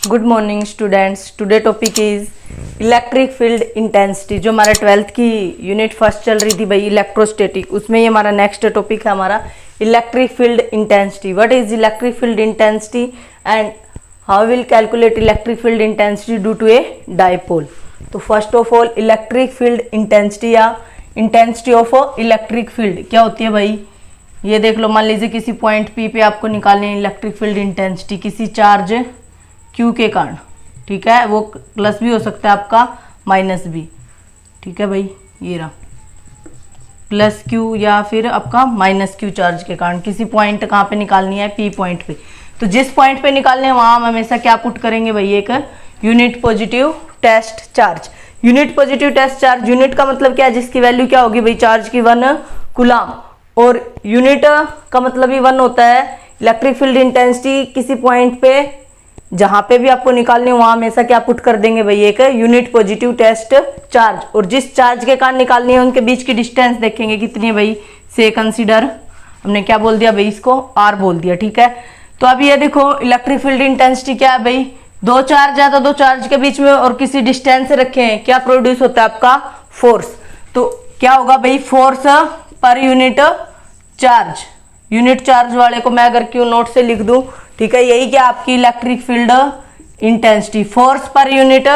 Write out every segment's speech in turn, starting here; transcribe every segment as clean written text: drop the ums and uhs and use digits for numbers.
Good morning students. Today topic is electric field intensity. जो हमारा 12th की unit first चल रही थी भाई इलेक्ट्रोस्टैटिक, उसमें ये हमारा नेक्स्ट टॉपिक है हमारा electric field intensity. What is electric field intensity and how will calculate electric field intensity due to a dipole. तो first of all electric field intensity या इंटेंसिटी ऑफ इलेक्ट्रिक फील्ड क्या होती है भाई, ये देख लो। मान लीजिए किसी पॉइंट पी पे आपको निकालनी है इलेक्ट्रिक फील्ड इंटेंसिटी किसी चार्ज क्यू के कारण, ठीक है। वो प्लस भी हो सकता है आपका माइनस भी, ठीक है भाई। ये रहा प्लस क्यू या फिर आपका माइनस क्यू चार्ज के कारण किसी पॉइंट कहाँ पे निकालनी है, पी पॉइंट पे। तो जिस पॉइंट पे निकालने है वहां हम हमेशा क्या पुट करेंगे भाई, एक unit positive test charge. Unit positive test charge, unit का मतलब क्या है, जिसकी वैल्यू क्या होगी भाई, चार्ज की 1 कूलम, और यूनिट का मतलब ही 1 होता है। इलेक्ट्रिक फील्ड इंटेंसिटी किसी पॉइंट पे जहां पे भी आपको निकालनी हो वहां हमेशा क्या पुट कर देंगे भाई, एक यूनिट पॉजिटिव टेस्ट चार्ज। और जिस चार्ज के कारण निकालनी है उनके बीच की डिस्टेंस देखेंगे कितनी है भाई, से कंसीडर हमने क्या बोल दिया भाई, इसको आर बोल दिया, ठीक है। तो अब ये देखो इलेक्ट्रिक फील्ड इंटेंसिटी क्या है भाई, दो चार्ज है तो दो चार्ज के बीच में और किसी डिस्टेंस से रखे हैं, क्या प्रोड्यूस होता है आपका फोर्स। तो क्या होगा भाई, force per unit charge. Unit charge वाले को मैं अगर क्यू नोट से लिख दूं, ठीक है, यही क्या आपकी electric field intensity, force per unit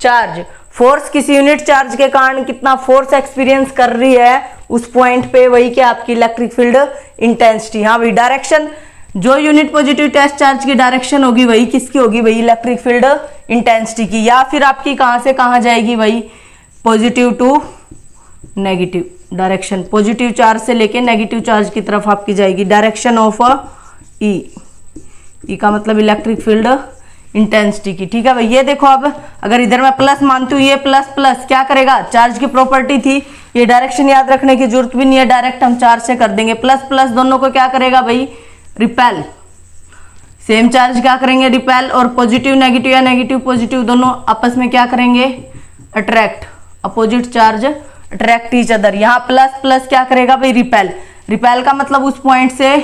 charge. Force किसी यूनिट चार्ज के कारण कितना फोर्स एक्सपीरियंस कर रही है उस पॉइंट पे, वही क्या आपकी इलेक्ट्रिक फील्ड इंटेंसिटी। हाँ भाई, डायरेक्शन जो यूनिट पॉजिटिव टेस्ट चार्ज की डायरेक्शन होगी वही किसकी होगी भाई, इलेक्ट्रिक फील्ड इंटेंसिटी की। या फिर आपकी कहां से कहां जाएगी भाई, positive to negative direction, positive charge से लेके नेगेटिव चार्ज की तरफ आपकी जाएगी डायरेक्शन ऑफ ई का मतलब इलेक्ट्रिक फील्ड इंटेंसिटी की, ठीक है भाई। ये देखो अब अगर इधर मैं प्लस मानती हूँ, ये प्लस प्लस क्या करेगा, चार्ज की प्रॉपर्टी थी, ये डायरेक्शन याद रखने की जरूरत भी नहीं है, डायरेक्ट हम चार्ज से कर देंगे। प्लस प्लस दोनों को क्या करेगा भाई, रिपेल। सेम चार्ज क्या करेंगे, रिपेल। और पॉजिटिव नेगेटिव या नेगेटिव पॉजिटिव दोनों आपस में क्या करेंगे, attract. Opposite charge attract each other. यहाँ प्लस प्लस क्या करेगा भाई, रिपेल। रिपेल का मतलब उस पॉइंट से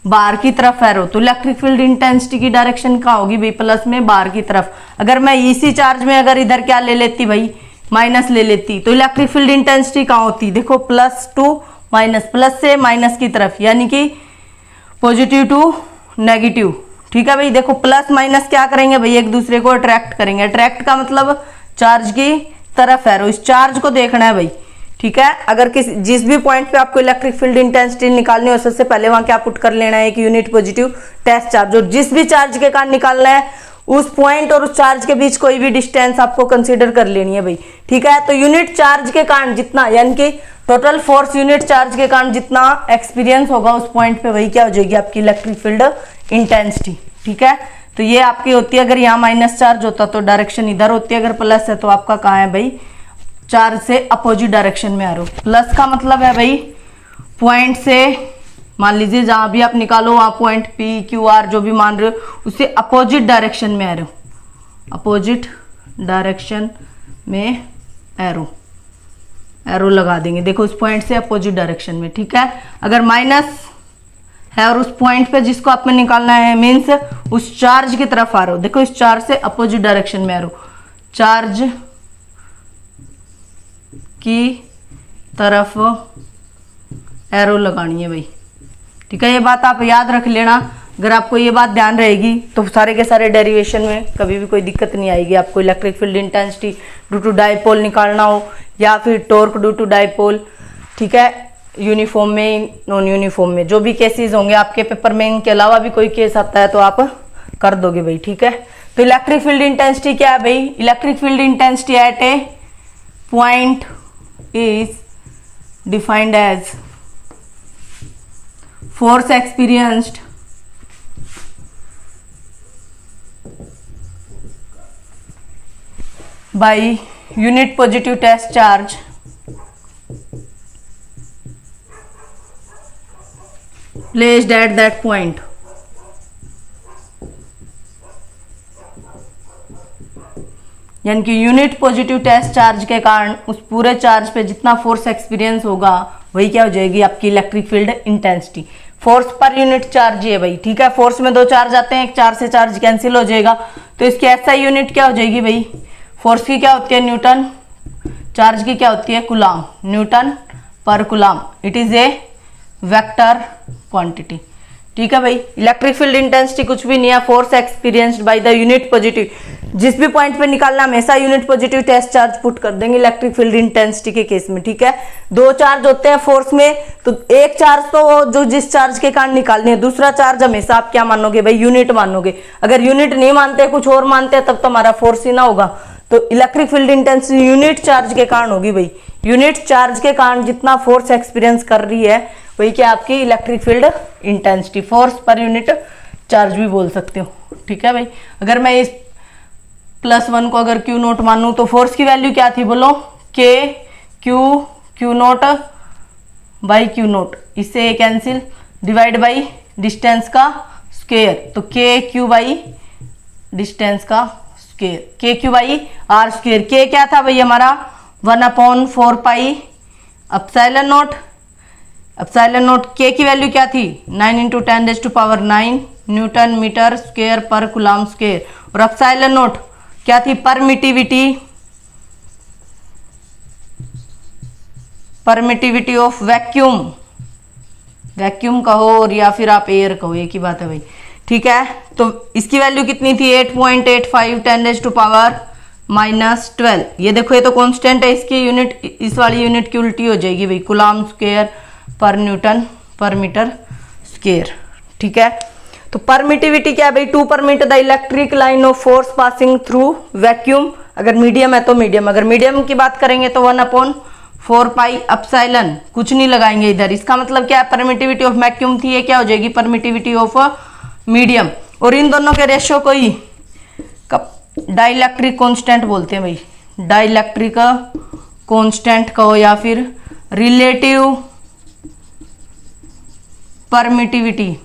बाहर की तरफ एरो। तो इलेक्ट्रिक फील्ड इंटेंसिटी की डायरेक्शन कहाँ होगी भाई, प्लस में बाहर की तरफ। अगर मैं इसी चार्ज में अगर इधर क्या ले लेती भाई, माइनस ले लेती, तो इलेक्ट्रिक फील्ड इंटेंसिटी कहाँ होती, देखो प्लस टू माइनस, प्लस से माइनस की तरफ, यानी कि पॉजिटिव टू नेगेटिव, ठीक है भाई। देखो प्लस माइनस क्या करेंगे भाई, एक दूसरे को अट्रैक्ट करेंगे। अट्रैक्ट का मतलब चार्ज की तरफ एरो, इस चार्ज को देखना है भाई, ठीक है। अगर जिस भी पॉइंट पे आपको इलेक्ट्रिक फील्ड इंटेंसिटी निकालनी हो, सबसे पहले वहां क्या पुट कर लेना है, एक यूनिट पॉजिटिव टेस्ट चार्ज। और जिस भी चार्ज के कारण निकालना है उस पॉइंट और उस चार्ज के बीच कोई भी डिस्टेंस आपको कंसीडर कर लेनी है भाई, ठीक है। तो यूनिट चार्ज के कारण जितना, यानी कि टोटल फोर्स यूनिट चार्ज के कारण जितना एक्सपीरियंस होगा उस पॉइंट पे, वही क्या हो जाएगी आपकी इलेक्ट्रिक फील्ड इंटेंसिटी, ठीक है। तो ये आपकी होती है, अगर यहाँ माइनस चार्ज होता तो डायरेक्शन इधर होती है, अगर प्लस है तो आपका कहाँ है भाई, चार्ज से अपोजिट डायरेक्शन में आ रहे हो। प्लस का मतलब है भाई पॉइंट से, मान लीजिए जहां भी आप निकालो वहां पॉइंट पी क्यू आर जो भी मान रहे हो उससे अपोजिट डायरेक्शन में आ रहे हो, अपोजिट डायरेक्शन में एरो लगा देंगे। देखो उस पॉइंट से अपोजिट डायरेक्शन में, ठीक है। अगर माइनस है और उस पॉइंट पे जिसको आपने निकालना है मीन्स उस चार्ज की तरफ आ रहे हो, देखो इस चार्ज से अपोजिट डायरेक्शन में आ रहे हो, चार्ज की तरफ एरो लगानी है भाई, ठीक है। ये बात आप याद रख लेना। अगर आपको ये बात ध्यान रहेगी तो सारे के सारे डेरिवेशन में कभी भी कोई दिक्कत नहीं आएगी। आपको electric field intensity due to dipole निकालना हो या फिर टॉर्क ड्यू टू डाइपोल, ठीक है, यूनिफॉर्म में नॉन यूनिफॉर्म में जो भी केसेस होंगे आपके पेपर में, इनके अलावा भी कोई केस आता है तो आप कर दोगे भाई, ठीक है। तो इलेक्ट्रिक फील्ड इंटेंसिटी क्या है भाई, electric field intensity eight A point is defined as force experienced by unit positive test charge placed at that point। यानी कि यूनिट पॉजिटिव टेस्ट चार्ज के कारण उस पूरे चार्ज पे जितना फोर्स एक्सपीरियंस होगा वही क्या हो जाएगी आपकी electric field intensity. Force per unit charge है भाई, ठीक है। फोर्स में दो चार्ज आते हैं, एक चार्ज से चार्ज कैंसिल हो जाएगा, तो इसकी एसआई यूनिट क्या हो जाएगी भाई, फोर्स की क्या होती है न्यूटन, चार्ज की क्या होती है कूलाम, न्यूटन पर coulomb. It is a vector quantity. ठीक है भाई। इलेक्ट्रिक फील्ड इंटेंसिटी कुछ भी नहीं है, force experienced by the unit positive. जिस भी पॉइंट पे निकालना हमेशा unit positive test charge put कर देंगे इलेक्ट्रिक फील्ड इंटेंसिटी के केस में। ठीक है, दो चार्ज होते हैं फोर्स में, तो एक चार्ज तो जो जिस चार्ज के कारण निकालनी है, दूसरा चार्ज हमेशा आप क्या मानोगे भाई, यूनिट मानोगे। अगर यूनिट नहीं मानते, कुछ और मानते हैं, तब तो हमारा फोर्स ही ना होगा। तो electric field intensity unit charge के कारण होगी भाई। यूनिट चार्ज के कारण जितना फोर्स एक्सपीरियंस कर रही है वही क्या आपकी electric field intensity, force per unit charge भी बोल सकते हो। ठीक है भाई। अगर मैं इस +1 को अगर क्यू नोट मानूं तो फोर्स की वैल्यू क्या थी बोलो, के Q note by Q note, इससे ये कैंसिल, डिवाइड बाई डिस्टेंस का स्क्वायर, तो के क्यू बाई डिस्टेंस का स्क्वायर, के क्यू बाई आर स्क्वायर। के क्या था भाई हमारा 1/4 pi epsilon note. Epsilon note के की वैल्यू क्या थी 9 × 10⁹ न्यूटन मीटर स्क्वायर पर कूलाम स्क्वायर। और एप्सिलॉन नोट क्या थी, परमिटिविटी ऑफ वैक्यूम, वैक्यूम कहो और या फिर आप एयर कहो, एक ही बात है भाई। ठीक है, तो इसकी वैल्यू कितनी थी 8.85 10⁻⁻12। ये देखो, ये तो कांस्टेंट है, इसकी यूनिट, इस वाली यूनिट की उल्टी हो जाएगी भाई, कूलाम स्क्वायर पर न्यूटन पर मीटर स्क्वायर। ठीक है, तो परमिटिविटी क्या है भाई, to permit the electric line of force passing through vacuum. अगर मीडियम है तो मीडियम, अगर मीडियम की बात करेंगे तो 1/4 पाई एप्सिलॉन, कुछ नहीं लगाएंगे इधर। इसका मतलब क्या है, परमिटिविटी ऑफ वैक्यूम थी, ये क्या हो जाएगी परमिटिविटी ऑफ मीडियम। और इन दोनों के रेशियो को ही डाइलेक्ट्रिक कांस्टेंट बोलते हैं भाई, डाइलेक्ट्रिक कांस्टेंट कहो या फिर रिलेटिव परमिटिविटी।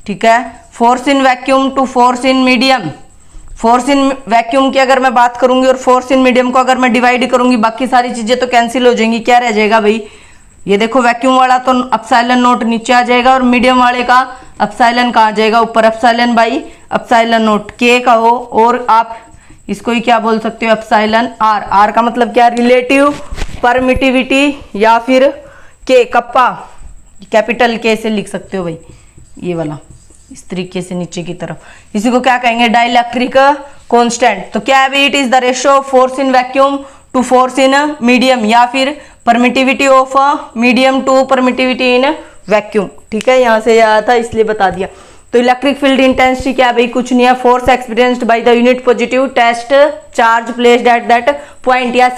ठीक है, force in vacuum to force in medium. Force in vacuum की अगर मैं बात करूंगी और फोर्स इन मीडियम को अगर मैं डिवाइड करूंगी, बाकी सारी चीजें तो कैंसिल हो जाएंगी। क्या रह जाएगा भाई, ये देखो वैक्यूम वाला तो एप्सिलॉन नोट नीचे आ जाएगा और मीडियम वाले का एप्सिलॉन कहाँ आ जाएगा ऊपर, एप्सिलॉन बाई एप्सिलॉन नोट के का हो, और आप इसको ही क्या बोल सकते हो एप्सिलॉन आर। आर का मतलब क्या, रिलेटिव परमिटिविटी या फिर के कप्पा, कैपिटल के से लिख सकते हो भाई, ये वाला इस तरीके से नीचे की तरफ। इसी को क्या कहेंगे, डाइलेक्ट्रिक कांस्टेंट। तो क्या है भाई, it is the ratio of force in vacuum to force in medium या फिर permittivity of medium to permittivity in vacuum. ठीक है, यहां से आया था इसलिए बता दिया। तो इलेक्ट्रिक फील्ड इंटेंसिटी क्या है भाई, कुछ नहीं है, force experienced by the unit positive test charge placed at that point, या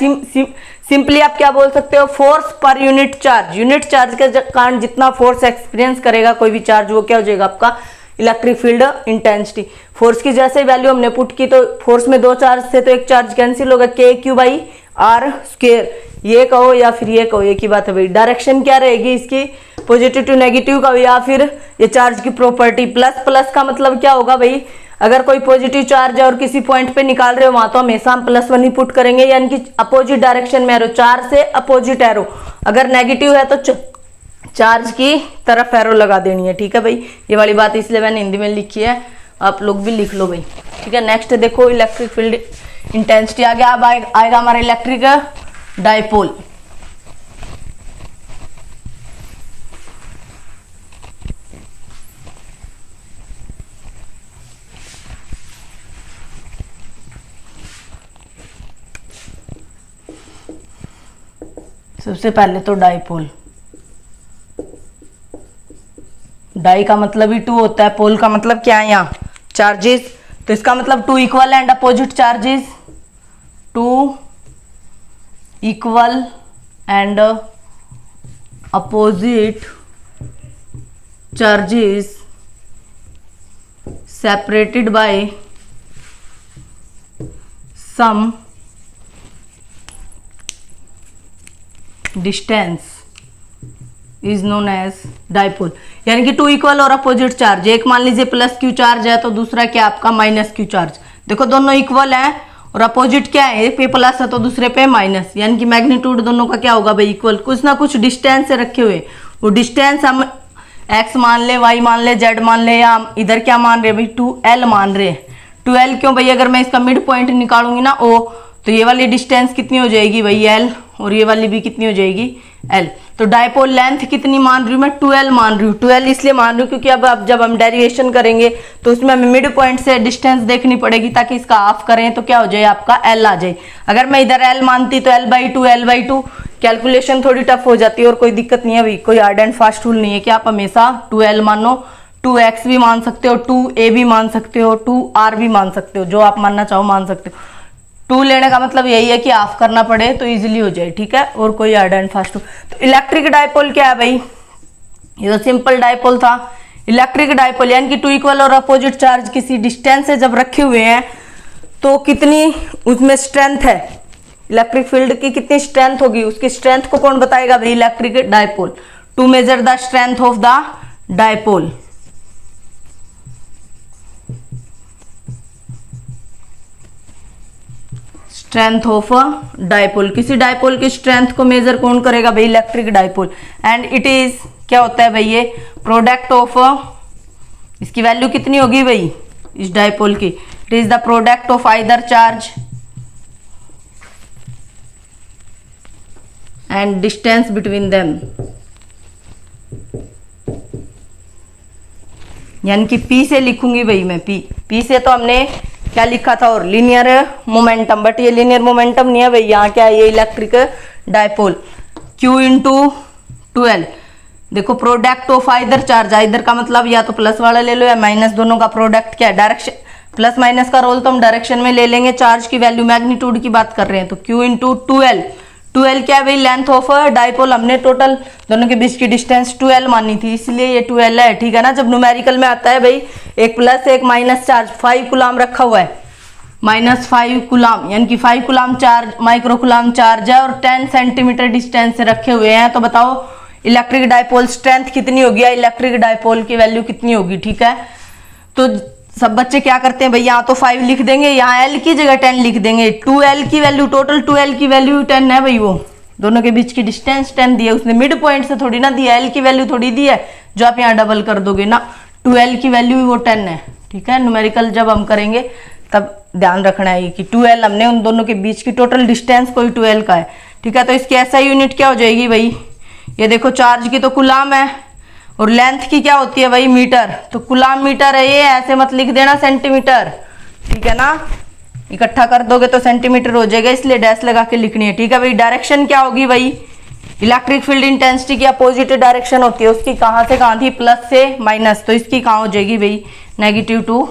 सिंपली आप क्या बोल सकते हो, force per unit charge. Unit charge के कारण जितना फोर्स एक्सपीरियंस करेगा कोई भी चार्ज, वो क्या हो जाएगा आपका इलेक्ट्रिक फील्ड इंटेंसिटी। फोर्स की जैसे वैल्यू हमने पुट की, तो फोर्स में दो चार्ज से तो एक चार्ज कैंसिल होगा, के क्यू बाई आर स्क्वायर। ये कहो या फिर ये कहो, एक ही बात है भाई। डायरेक्शन क्या रहेगी इसकी, पॉजिटिव टू नेगेटिव का, या फिर ये चार्ज की प्रॉपर्टी प्लस। प्लस का मतलब क्या होगा भाई, अगर कोई पॉजिटिव चार्ज है और किसी पॉइंट पे निकाल रहे हो वहां तो हमेशा हम +1 ही पुट करेंगे, यानी कि अपोजिट डायरेक्शन में एरो, चार से अपोजिट एरो। अगर नेगेटिव है तो चार्ज की तरफ एरो लगा देनी है। ठीक है भाई, ये वाली बात इसलिए मैंने हिंदी में लिखी है, आप लोग भी लिख लो भाई। ठीक है, नेक्स्ट देखो इलेक्ट्रिक फील्ड इंटेंसिटी आगे अब आएगा हमारा इलेक्ट्रिक डाइपोल। सबसे पहले तो डाइपोल, डाई का मतलब ही 2 होता है, पोल का मतलब क्या है यहाँ चार्जेस, तो इसका मतलब 2 equal and opposite charges, 2 equal and opposite charges separated by some distance is known as dipole. यानी कि 2 इक्वल और अपोजिट चार्ज, एक मान लीजिए +q चार्ज है तो दूसरा क्या आपका -q चार्ज। देखो दोनों इक्वल है और अपोजिट क्या है, एक पे प्लस है तो दूसरे पे माइनस, यानी कि मैग्नीट्यूड दोनों का क्या होगा भाई इक्वल। कुछ ना कुछ डिस्टेंस से रखे हुए, वो डिस्टेंस हम x मान ले, y मान ले, z मान ले, या इधर क्या मान रहे भाई 2l मान रहे। 12 क्यों भाई, अगर मैं इसका मिड पॉइंट निकालूंगी ना O, तो ये वाली डिस्टेंस कितनी हो जाएगी भाई L, और ये वाली भी कितनी हो जाएगी L। तो डायपोल लेंथ कितनी मान रही हूँ मैं, 12 मान रही हूँ। 12 इसलिए मान रही हूँ क्योंकि अब जब हम डेरिवेशन करेंगे तो उसमें हमें मिड पॉइंट से डिस्टेंस देखनी पड़ेगी, ताकि इसका हाफ करें तो क्या हो जाए आपका L आ जाए। अगर मैं इधर L मानती तो L/2 कैलकुलेशन थोड़ी टफ हो जाती है, और कोई दिक्कत नहीं है भाई, कोई हार्ड एंड फास्ट रूल नहीं है कि आप हमेशा 2L मानो, 2x भी मान सकते हो, 2a भी मान सकते हो, 2r भी मान सकते हो, जो आप मानना चाहो मान सकते हो। 2 लेने का मतलब यही है कि हाफ करना पड़े तो इजीली हो जाए, ठीक है, और कोई हार्ड एंड फास्ट। तो इलेक्ट्रिक डायपोल क्या है भाई, ये तो सिंपल डायपोल था। इलेक्ट्रिक डायपोल यानी कि 2 इक्वल और अपोजिट चार्ज किसी डिस्टेंस से जब रखे हुए हैं तो कितनी उसमें स्ट्रेंथ है, इलेक्ट्रिक फील्ड की कितनी स्ट्रेंथ होगी, उसकी स्ट्रेंथ को कौन बताएगा भाई, electric dipole. To measure the strength of the dipole, strength of dipole, किसी डायपोल की स्ट्रेंथ को मेजर कौन करेगा भाई, electric dipole. And it is क्या होता है भाई, ये प्रोडक्ट ऑफ, इसकी वैल्यू कितनी होगी भाई इस डायपोल की, it is the product of either charge and distance between them, यानी कि P से लिखूंगी भाई मैं, P से तो हमने क्या लिखा था, और लीनियर मोमेंटम, बट ये लीनियर मोमेंटम नहीं है भाई, यहाँ क्या है, ये इलेक्ट्रिक डायपोल। Q इंटू 12, देखो product of either charge, either का मतलब या तो प्लस वाला ले लो या माइनस, दोनों का प्रोडक्ट क्या है, डायरेक्शन, प्लस माइनस का रोल तो हम डायरेक्शन में ले लेंगे, चार्ज की वैल्यू मैग्नीट्यूड की बात कर रहे हैं, तो Q इंटू 12 क्या है भाई, लेंथ ऑफ डायपोल, हमने टोटल दोनों के बीच की डिस्टेंस 12 मानी थी, इसलिए ये 12 है, ठीक है ना। जब न्यूमेरिकल में आता है भाई एक प्लस एक माइनस चार्ज, 5 कूलाम रखा हुआ है, -5 कूलाम, यानी कि 5 coulomb charge micro coulomb charge है, और 10 सेंटीमीटर डिस्टेंस से रखे हुए हैं, तो बताओ इलेक्ट्रिक डायपोल स्ट्रेंथ कितनी होगी, इलेक्ट्रिक डायपोल की वैल्यू कितनी होगी, ठीक है। तो सब बच्चे क्या करते हैं भाई, यहाँ तो 5 लिख देंगे, यहाँ L की जगह 10 लिख देंगे, 2L की वैल्यू, टोटल 2L की वैल्यू 10 है भाई, वो दोनों के बीच की डिस्टेंस 10 दी है, उसने मिड पॉइंट से थोड़ी ना दी है, L की वैल्यू थोड़ी दी है, जो आप यहाँ डबल कर दोगे ना, 2L की वैल्यू भी वो 10 है, ठीक है। न्यूमेरिकल जब हम करेंगे तब ध्यान रखना है कि 2L, हमने उन दोनों के बीच की टोटल डिस्टेंस कोई 2L का है, ठीक है। तो इसकी SI यूनिट क्या हो जाएगी भाई, ये देखो चार्ज की तो कूलाम है, और लेंथ की क्या होती है भाई, मीटर, तो कूलाम मीटर है ये, ऐसे मत लिख देना सेंटीमीटर, ठीक है ना, इकट्ठा कर दोगे तो सेंटीमीटर हो जाएगा, इसलिए डैश लगा के लिखनी है, ठीक है भाई। डायरेक्शन क्या होगी भाई, इलेक्ट्रिक फील्ड इंटेंसिटी की अपोजिट डायरेक्शन होती है, उसकी कहाँ से कहाँ थी, प्लस से माइनस, तो इसकी कहाँ हो जाएगी भाई, negative to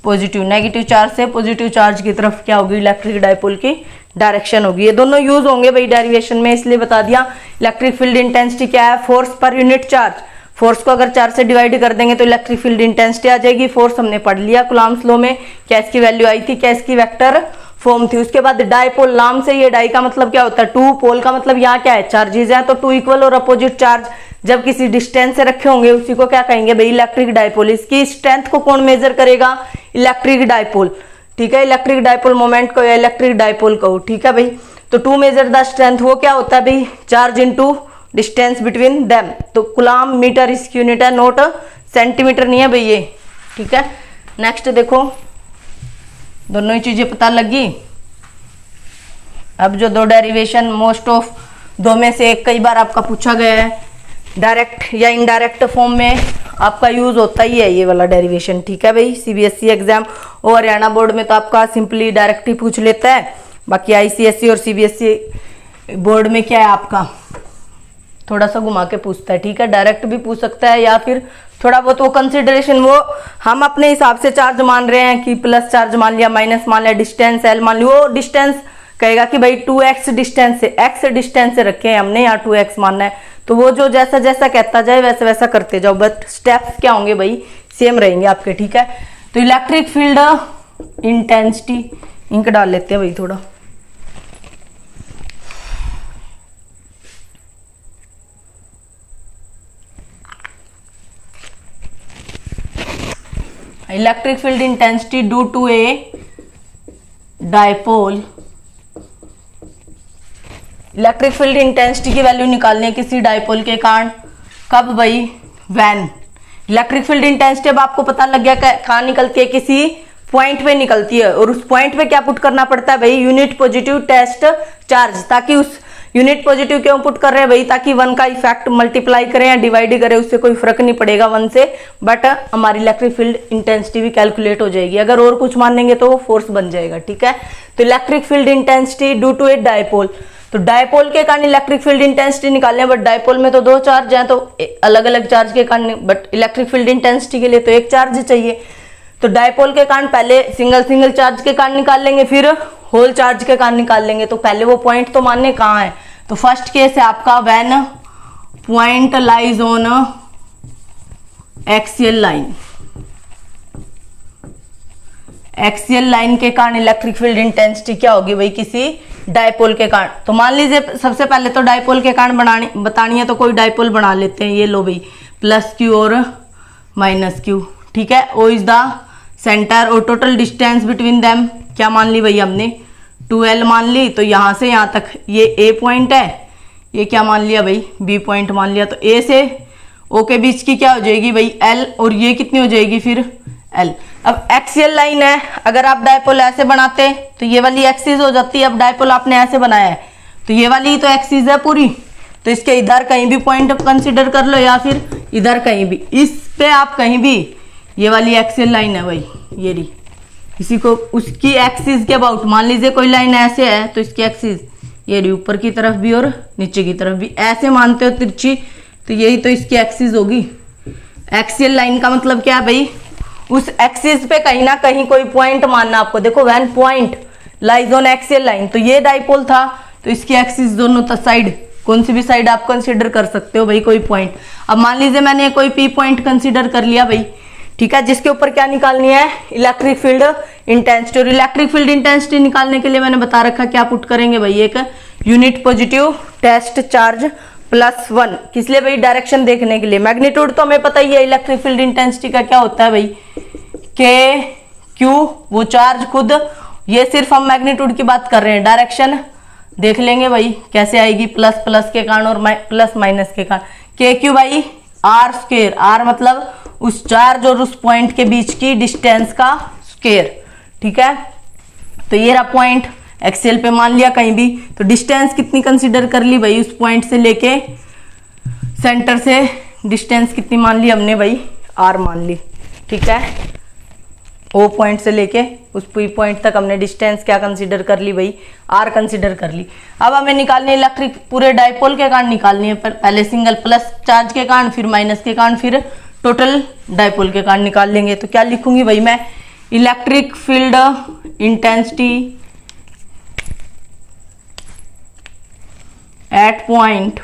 positive, negative charge से पॉजिटिव चार्ज की तरफ क्या होगी, इलेक्ट्रिक डायपोल की डायरेक्शन होगी। ये दोनों यूज होंगे भाई डेरिवेशन में, इसलिए बता दिया। इलेक्ट्रिक फील्ड इंटेंसिटी क्या है, force per unit charge, force को अगर 4 से डिवाइड कर देंगे तो इलेक्ट्रिक फील्ड इंटेंसिटी आ जाएगी। फोर्स हमने पढ़ लिया कूलम्ब्स लॉ में, क्या इसकी वैल्यू आई थी, क्या इसकी वेक्टर फॉर्म थी। उसके बाद डायपोल, नाम से ये डाई का मतलब क्या होता है, 2, पोल का मतलब यहाँ क्या है, चार्जेज है, तो 2 इक्वल और अपोजिट चार्ज जब किसी डिस्टेंस से रखे होंगे उसी को क्या कहेंगे भाई, इलेक्ट्रिक डायपोल। इसकी स्ट्रेंथ को कौन मेजर करेगा, इलेक्ट्रिक डायपोल, ठीक है। इलेक्ट्रिक डायपोल मोमेंट को या इलेक्ट्रिक डायपोल को, ठीक है भाई। तो टू मेजर द स्ट्रेंथ, वो क्या होता है भाई, charge into distance between them, तो कूलम मीटर इसकी यूनिट है, नोट सेंटीमीटर नहीं है भाई ये, ठीक है। नेक्स्ट देखो, दोनों ही चीजें पता लगी। अब जो दो डेरिवेशन मोस्ट ऑफ दो में से एक कई बार आपका पूछा गया है, डायरेक्ट या इनडायरेक्ट फॉर्म में आपका यूज होता ही है ये वाला डेरिवेशन, ठीक है भाई। सीबीएसई एग्जाम और हरियाणा बोर्ड में तो आपका सिंपली डायरेक्ट ही पूछ लेता है, बाकी आईसीएसई और सीबीएसई बोर्ड में क्या है आपका थोड़ा सा घुमा के पूछता है, ठीक है। डायरेक्ट भी पूछ सकता है या फिर थोड़ा बहुत वो कंसिडरेशन, वो हम अपने हिसाब से चार्ज मान रहे हैं कि प्लस चार्ज मान लिया, माइनस मान लिया, डिस्टेंस एल मान लिया, वो डिस्टेंस कहेगा कि भाई 2x डिस्टेंस से, x डिस्टेंस से रखे हैं हमने, यहाँ 2x मानना है, तो वो जो जैसा जैसा कहता जाए वैसा वैसा करते जाओ, बट स्टेप्स क्या होंगे भाई, सेम रहेंगे आपके, ठीक है। तो इलेक्ट्रिक फील्ड इंटेंसिटी, इंक डाल लेते हैं भाई थोड़ा, electric field intensity due to a dipole, electric field intensity की वैल्यू निकालनी है किसी डायपोल के कारण, कब भाई, व्हेन इलेक्ट्रिक फील्ड इंटेंसिटी अब आपको पता लग गया कहाँ निकलती है, किसी पॉइंट पे निकलती है, और उस पॉइंट पे क्या पुट करना पड़ता है भाई, यूनिट पॉजिटिव टेस्ट चार्ज, ताकि उस यूनिट पॉजिटिव क्यों पुट कर रहे हैं भाई, ताकि 1 का इफेक्ट मल्टीप्लाई करें या डिवाइड करें, उससे कोई फर्क नहीं पड़ेगा 1 से, बट हमारी इलेक्ट्रिक फील्ड इंटेंसिटी भी कैलकुलेट हो जाएगी। अगर और कुछ मानेंगे तो वो फोर्स बन जाएगा, ठीक है। तो electric field intensity due to a dipole, तो डायपोल के कारण इलेक्ट्रिक फील्ड इंटेंसिटी निकालने, बट डायपोल में तो 2 चार्ज हैं, तो अलग अलग चार्ज के कारण, बट इलेक्ट्रिक फील्ड इंटेंसिटी के लिए तो 1 चार्ज चाहिए। तो डायपोल के कारण पहले सिंगल सिंगल चार्ज के कारण निकाल लेंगे, फिर होल चार्ज के कारण निकाल लेंगे। तो पहले वो पॉइंट तो मानने कहाँ है, तो फर्स्ट केस है आपका when point lies on axial line, axial line के कारण इलेक्ट्रिक फील्ड इंटेंसिटी क्या होगी भाई, किसी डायपोल के कारण। तो मान लीजिए सबसे पहले तो डायपोल के कारण बतानी है, तो कोई डायपोल बना लेते हैं, ये लो भाई प्लस क्यू और माइनस क्यू, ठीक है। ओ इज द सेंटर और टोटल डिस्टेंस बिटवीन देम क्या मान ली भाई हमने, 2L मान ली। तो यहां से यहां तक ये A पॉइंट है, ये क्या मान लिया भाई, B पॉइंट मान लिया। तो A से O के बीच की क्या हो जाएगी भाई L, और ये कितनी हो जाएगी फिर L। अब एक्सियल लाइन है, अगर आप डायपोल ऐसे बनाते तो ये वाली एक्सिस हो जाती है, अब डायपोल आपने ऐसे बनाया है तो ये वाली तो एक्सिस है पूरी, तो इसके इधर कहीं भी पॉइंट कंसिडर कर लो या फिर इधर कहीं भी, इस पे आप कहीं भी, ये वाली एक्सियल लाइन है भाई, ये रही, इसी को उसकी एक्सिस के अबाउट मान लीजिए कोई लाइन ऐसे है तो इसकी एक्सिस ये रही, ऊपर की तरफ भी और नीचे की तरफ भी, ऐसे मानते हो तिरछी, तो यही तो इसकी एक्सिस होगी। एक्सियल लाइन का मतलब क्या है भाई, उस एक्सिस पे कहीं ना कहीं कोई पॉइंट मानना आपको। देखो when point lies on axial line, तो ये डायपोल था, तो इसकी एक्सिस दोनों साइड, कौन सी भी साइड आप कंसीडर कर सकते हो भाई कोई पॉइंट। अब मान लीजिए मैंने कोई P पॉइंट कंसीडर कर लिया भाई, ठीक है, जिसके ऊपर क्या निकालनी है, इलेक्ट्रिक फील्ड इंटेंसिटी। और इलेक्ट्रिक फील्ड इंटेंसिटी निकालने के लिए मैंने बता रखा क्या पुट करेंगे भाई, एक यूनिट पॉजिटिव टेस्ट चार्ज +1, किस लिए भाई, डायरेक्शन देखने के लिए। मैग्नीट्यूड तो हमें पता ही है इलेक्ट्रिक फील्ड इंटेंसिटी का क्या होता है भाई, के क्यू, वो चार्ज खुद, ये सिर्फ हम मैग्नीट्यूड की बात कर रहे हैं, डायरेक्शन देख लेंगे भाई कैसे आएगी, प्लस प्लस के कारण और प्लस माइनस के कारण। के क्यू भाई आर स्क्वायर, आर मतलब उस चार्ज और उस पॉइंट के बीच की डिस्टेंस का स्क्वायर, ठीक है। तो ये रहा पॉइंट, एक्सेल पे मान लिया कहीं भी, तो डिस्टेंस कितनी कंसीडर कर ली भाई, उस पॉइंट से लेके सेंटर से डिस्टेंस कितनी मान ली हमने भाई, आर मान ली, ठीक है। ओ पॉइंट से लेके उस पी पॉइंट तक हमने डिस्टेंस क्या कंसीडर कर ली भाई, आर कंसीडर कर ली। अब हमें निकालनी है इलेक्ट्रिक पूरे डायपोल के कारण निकालनी है, पहले सिंगल प्लस चार्ज के कारण, फिर माइनस के कारण, फिर टोटल डायपोल के कारण निकाल लेंगे। तो क्या लिखूंगी भाई मैं, electric field intensity at point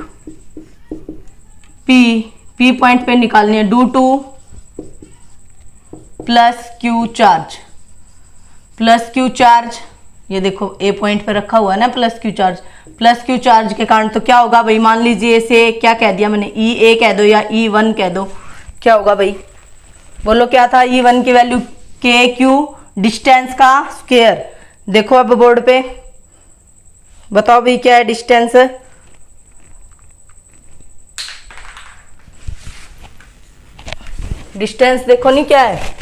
P point पे निकालनी है, due two plus Q charge, plus Q charge, ये देखो ए पॉइंट पे रखा हुआ है ना plus Q charge, plus Q charge के कारण तो क्या होगा भाई, मान लीजिए इसे क्या कह दिया मैंने, E1 कह दो या E1 कह दो, क्या होगा भाई, बोलो क्या था, E1 की वैल्यू के क्यू डिस्टेंस का स्क्वायर। देखो अब बोर्ड पे बताओ भाई क्या है डिस्टेंस, डिस्टेंस देखो नहीं क्या है,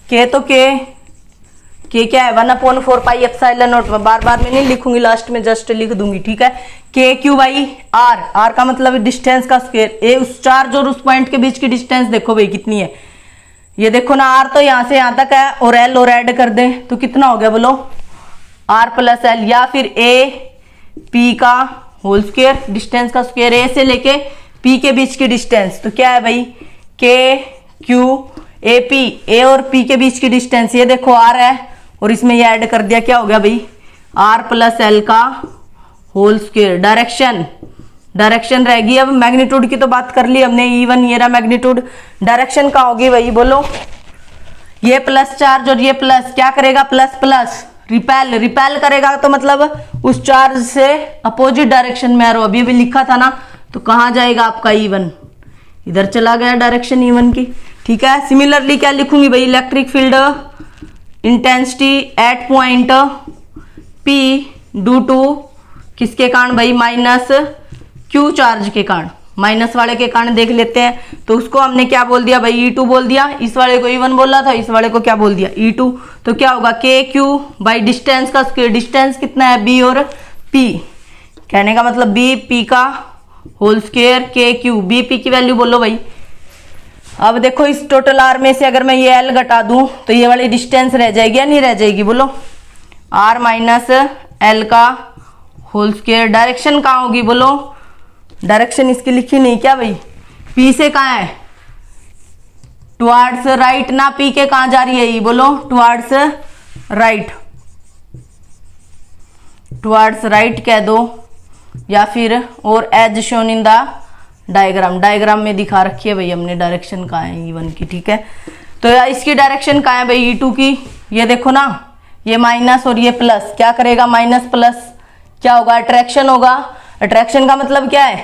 के तो के क्या है 1/4πε0, मैं बार बार में नहीं लिखूंगी, लास्ट में जस्ट लिख दूंगी, ठीक है। के क्यू बाई आर, आर का मतलब डिस्टेंस का स्क्वायर, ए उस चार्ज और उस पॉइंट के बीच की डिस्टेंस देखो भाई कितनी है, ये देखो ना, आर तो यहां से यहां तक है और एल और ऐड कर दें तो कितना हो गया बोलो, आर प्लस एल, या फिर ए पी का होल स्क्वायर, डिस्टेंस का स्क्वायर, ए से लेके पी के बीच की डिस्टेंस, तो क्या है भाई, के क्यू ए पी, ए और पी के बीच की डिस्टेंस, ये देखो आर है और इसमें ये ऐड कर दिया, क्या हो गया भाई, आर प्लस एल का होल स्क्वायर। डायरेक्शन, डायरेक्शन रहेगी, अब मैग्नीट्यूड की तो बात कर ली हमने, E1 ये रहा मैग्नीट्यूड, डायरेक्शन का होगी भाई बोलो, ये प्लस चार्ज और ये प्लस क्या करेगा, प्लस प्लस रिपेल, रिपेल करेगा, तो मतलब उस चार्ज से अपोजिट डायरेक्शन में एरो, अभी लिखा था ना, तो कहाँ जाएगा आपका E1, इधर चला गया डायरेक्शन E1 की, ठीक है। सिमिलरली क्या लिखूंगी भाई, electric field intensity at point P due to किसके कारण भाई, माइनस क्यू चार्ज के कारण, माइनस वाले के कारण देख लेते हैं। तो उसको हमने क्या बोल दिया भाई, E2 बोल दिया। इस वाले को E1 बोला था, इस वाले को क्या बोल दिया, E2। तो क्या होगा, KQ बाई डिस्टेंस का स्क्वायर। डिस्टेंस कितना है, B और P, कहने का मतलब B P का whole square KQ। B P की वैल्यू बोलो भाई। अब देखो इस टोटल R में से अगर मैं ये L घटा दूं तो ये वाली डिस्टेंस रह जाएगी या नहीं रह जाएगी, बोलो। R माइनस L का होल स्क्वायर। डायरेक्शन कहाँ होगी, बोलो। डायरेक्शन इसकी लिखी नहीं क्या भाई, P से कहाँ है, टुवार्ड्स राइट ना, P के कहाँ जा रही है ये, बोलो। टुवार्ड्स राइट, टुवार्ड्स राइट कह दो, या फिर और as shown in the diagram. Diagram में दिखा रखी है भाई हमने डायरेक्शन कहाँ है E1 की, ठीक है। तो इसकी डायरेक्शन कहाँ है भाई, E2 की। ये देखो ना, ये माइनस और ये प्लस, क्या करेगा, माइनस प्लस क्या होगा, अट्रैक्शन होगा। अट्रैक्शन का मतलब क्या है,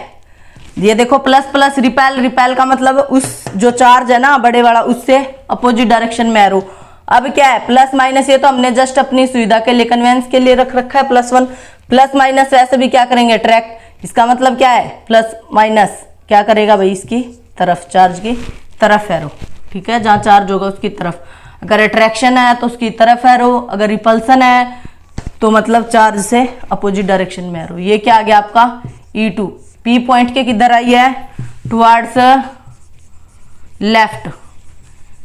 ये देखो प्लस प्लस रिपेल, रिपेल का मतलब उस जो चार्ज है ना बड़े वाला, उससे अपोजिट डायरेक्शन में एरो। अब क्या है, प्लस माइनस, ये तो हमने जस्ट अपनी सुविधा के लिए, कन्वेंस के लिए रख रखा है +1। प्लस माइनस वैसे भी क्या करेंगे, अट्रैक्ट। इसका मतलब क्या है, प्लस माइनस क्या करेगा भाई, इसकी तरफ, चार्ज की तरफ एरो, ठीक है, जहां चार्ज होगा उसकी तरफ। अगर अट्रैक्शन है तो उसकी तरफ एरो, अगर रिपल्सन है तो मतलब चार्ज से अपोजिट डायरेक्शन में एरो। ये क्या आ गया आपका E2। P पॉइंट के किधर आई है, टुवार्ड्स लेफ्ट।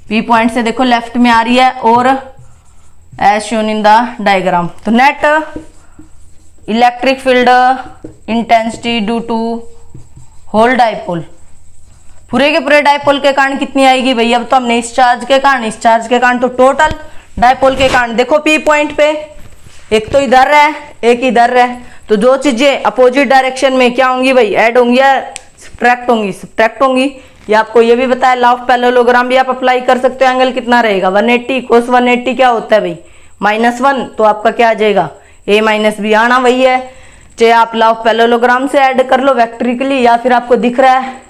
P पॉइंट से देखो लेफ्ट में आ रही है, और as shown in the diagram. तो net electric field intensity due to whole dipole, पूरे के पूरे डाइपोल के कारण कितनी आएगी भाई। अब तो हमने इस चार्ज के कारण, इस चार्ज के कारण, तो टोटल डाइपोल के कारण। देखो P पॉइंट पे एक तो इधर है, एक इधर है, तो जो चीजें अपोजिट डायरेक्शन में क्या होंगी भाई, ऐड होंगी या सब्ट्रैक्ट होंगी, सब्ट्रैक्ट होंगी। ये आपको ये भी बताया, लॉ ऑफ पैरेललोग्राम भी आप अप्लाई कर सकते हो। एंगल कितना रहेगा, 180 cos 180 क्या होता है भाई, -1। तो आपका क्या आ जाएगा, A माइनस बी आना वही है। चाहे आप लॉ ऑफ पैरेललोग्राम से ऐड कर लो वेक्ट्रिकली, या फिर आपको दिख रहा है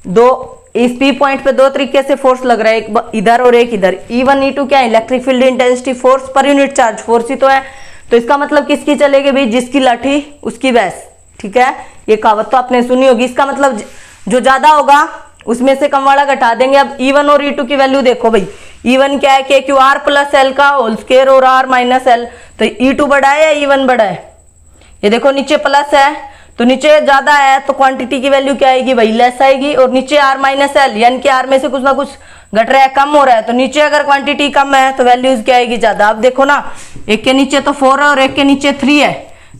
दो, इस P पॉइंट पे दो तरीके से फोर्स लग रहा है, एक इधर और एक इधर। E1 E2 क्या है, electric field intensity, force per unit charge, force ही तो है। तो इसका मतलब किसकी चलेगी भाई, जिसकी लाठी उसकी भैंस, ठीक है। ये कहावत तो आपने सुनी होगी। इसका मतलब जो ज्यादा होगा उसमें से कम वाला घटा देंगे। अब E1 और E2 की वैल्यू देखो भाई, E1 क्या है, KQ R प्लस L का होल स्क्वायर और R माइनस L। तो E2 बड़ा है या E1 बड़ा है, ये देखो नीचे प्लस है तो नीचे ज्यादा है, तो क्वांटिटी की वैल्यू क्या आएगी भाई, लेस आएगी। और नीचे R माइनस L, यानी कि R में से कुछ ना कुछ घट रहा है, कम हो रहा है, तो नीचे अगर क्वांटिटी कम है तो वैल्यूज क्या आएगी, ज्यादा। अब देखो ना, एक के नीचे तो 4 है और एक के नीचे 3 है,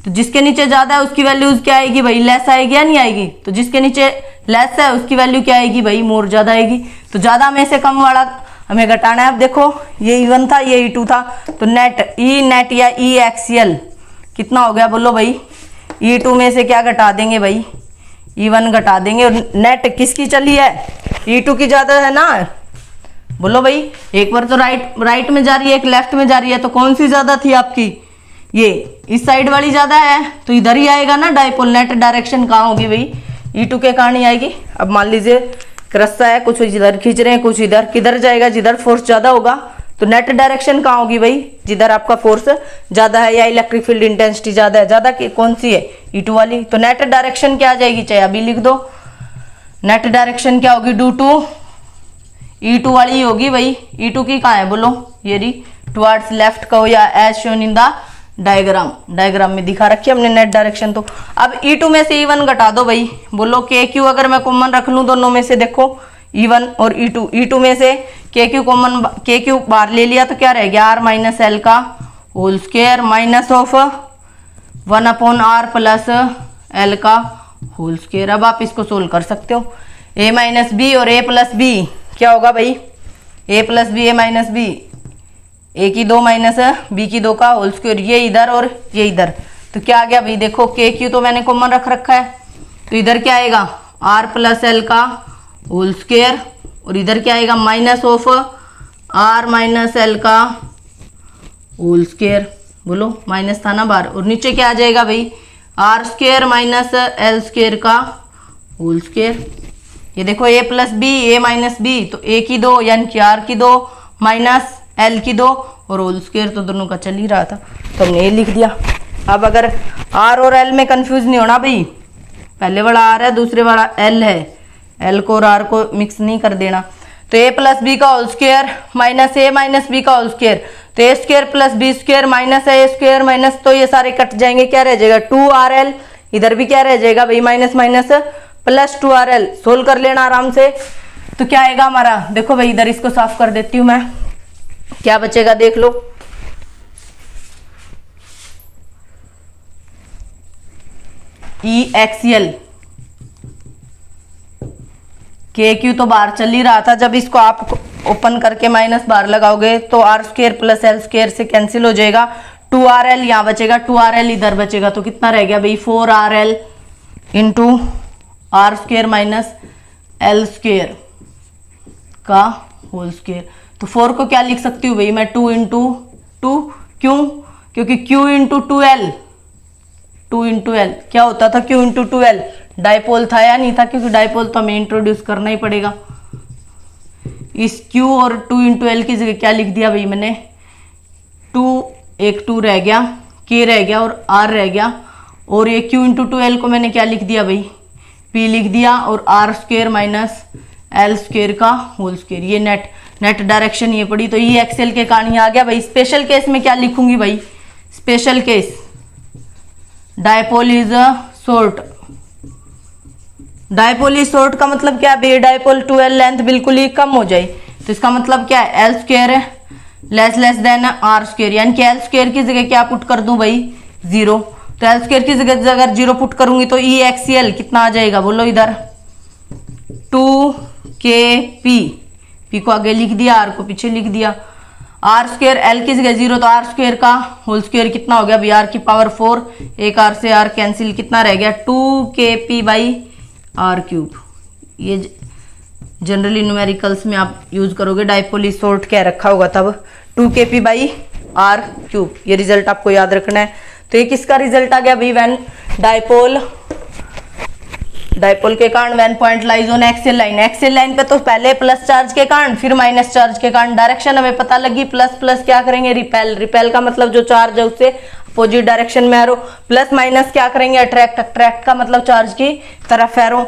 तो जिसके नीचे ज्यादा है उसकी वैल्यूज क्या आएगी भाई, लेस आएगी या नहीं आएगी। तो जिसके नीचे लेस है उसकी वैल्यू क्या आएगी भाई, मोर, ज्यादा आएगी। तो ज्यादा में से कम वाला हमें घटाना है। अब देखो ये E1 था, ये E2 था, तो नेट E नेट या E एक्सियल कितना हो गया, बोलो भाई। E2 में से क्या घटा देंगे भाई, E1 घटा देंगे। और नेट किसकी चली है, E2 की ज्यादा है ना, बोलो भाई। एक बार तो राइट में जा रही है, एक लेफ्ट में जा रही है, तो कौन सी ज्यादा थी आपकी, ये इस साइड वाली ज्यादा है, तो इधर ही आएगा ना डाइपोल। नेट डायरेक्शन कहाँ होगी भाई, E2 के कारण ही आएगी। अब मान लीजिए रस्सा है, कुछ इधर खींच रहे हैं, कुछ इधर, किधर जाएगा, जिधर फोर्स ज्यादा होगा। तो नेट डायरेक्शन कहाँ होगी भाई, जिधर आपका फोर्स ज्यादा है या इलेक्ट्रिक फील्ड इंटेंसिटी ज्यादा है। ज्यादा की कौन सी है, E2 वाली। तो नेट डायरेक्शन क्या आ जाएगी, चाहे अभी लिख दो, नेट डायरेक्शन क्या होगी, ड्यू टू E2 वाली ही होगी भाई। E2 की कहाँ है, बोलो, ये रही, टुवार्ड्स लेफ्ट कहो या as shown in the diagram. Diagram में दिखा रखी है हमने नेट डायरेक्शन। तो अब E2 में से E1 घटा दो भाई, बोलो KQ अगर मैं कॉमन रख लूं दोनों में से, देखो E1 और E2, E2 में से KQ कॉमन, KQ बाहर ले लिया तो क्या रह गया, R माइनस L का whole square minus of 1/R plus L का होल स्क्वायर। अब आप इसको सोल्व कर सकते हो, A माइनस बी और A प्लस बी क्या होगा भाई, A plus B, A minus B, A की 2 माइनस B की 2 का होल स्क्वायर, ये इधर और ये इधर। तो क्या आ गया भाई, देखो KQ तो मैंने कॉमन रख रखा है, तो इधर क्या आएगा, R प्लस L का होल स्क्वायर, और इधर क्या आएगा, minus of R minus L का होल स्क्वायर। बोलो, माइनस था ना बाहर, और नीचे क्या आ जाएगा भाई, R square minus L square का होल स्क्वायर। ये देखो A plus B, A minus B, तो A की 2 यानी कि R की 2 माइनस L की 2 और होल स्क्वायर तो दोनों का चल ही रहा था, तो हमने ये लिख दिया। अब अगर R और L में कंफ्यूज नहीं होना भाई, पहले वाला आर है, दूसरे वाला एल है, एल को और आर को मिक्स नहीं कर देना। तो ए प्लस बी का whole square minus A minus B का होल स्क्वायर, तो A square plus B square minus A square minus, तो ये सारे कट जाएंगे, क्या रह जाएगा 2RL, इधर भी क्या रह जाएगा भाई minus minus plus 2RL। Solve कर लेना आराम से। तो क्या आएगा हमारा, देखो भाई इधर इसको साफ कर देती हूं मैं, क्या बचेगा देख लो। EXL KQ तो बाहर चल ही रहा था, जब इसको आप ओपन करके माइनस बाहर लगाओगे तो R square plus L square से कैंसिल हो जाएगा, 2RL यहाँ बचेगा, 2RL इधर बचेगा, तो कितना रह गया भाई 4RL into R square minus L square का होल स्क्वायर। तो 4 को क्या लिख सकती हूँ भाई मैं 2 इंटू 2, क्यों, क्योंकि Q into 2L, 2 into L क्या होता था, Q इंटू 2L डाइपोल था या नहीं था, क्योंकि डाइपोल तो हमें इंट्रोड्यूस करना ही पड़ेगा। इस Q और 2 इंटू एल की जगह क्या लिख दिया भाई मैंने 2, एक 2 रह गया, K रह गया और R रह गया, और ये Q इंटू 2L को मैंने क्या लिख दिया भाई P लिख दिया, और R square minus L square का होल स्क्वायर। ये नेट डायरेक्शन ये पड़ी, तो ये एक्सेल के कारण ही आ गया भाई। स्पेशल केस में क्या लिखूंगी भाई, special case dipole is short, dipole is short का मतलब क्या है, डायपोल 2L लेंथ बिल्कुल ही कम हो जाए, तो इसका मतलब क्या है L square less than R square, यानी कि एल स्क्वायर की जगह क्या पुट कर दूं भाई 0, तो एल स्क्वायर की जगह अगर 0 पुट करूंगी तो EXL कितना आ जाएगा बोलो इधर 2KP, P को आगे लिख दिया, R को पीछे लिख दिया, आर स्क्वायर एल की जगह 0, तो आर स्क्वायर का होल स्क्वायर कितना हो गया भाई R की पावर 4, एक R से R कैंसिल, कितना रह गया 2KP बाई R क्यूब। ये जनरली न्यूमेरिकल्स में आप यूज करोगे, डाइपोल इज शॉर्ट क्या रखा होगा तब 2KP बाई R क्यूब, ये रिजल्ट आपको याद रखना है। तो ये किसका रिजल्ट आ गया भाई, व्हेन डाइपोल के कारण when point lies on axial line, axial line पे तो पहले प्लस चार्ज के कारण फिर माइनस चार्ज के कारण, डायरेक्शन हमें पता लगी, प्लस प्लस क्या करेंगे रिपेल, रिपेल का मतलब जो चार्ज है उससे अपोजिट डायरेक्शन में एरो, प्लस माइनस क्या करेंगे अट्रैक्ट, अट्रैक्ट का मतलब चार्ज की तरफ एरो।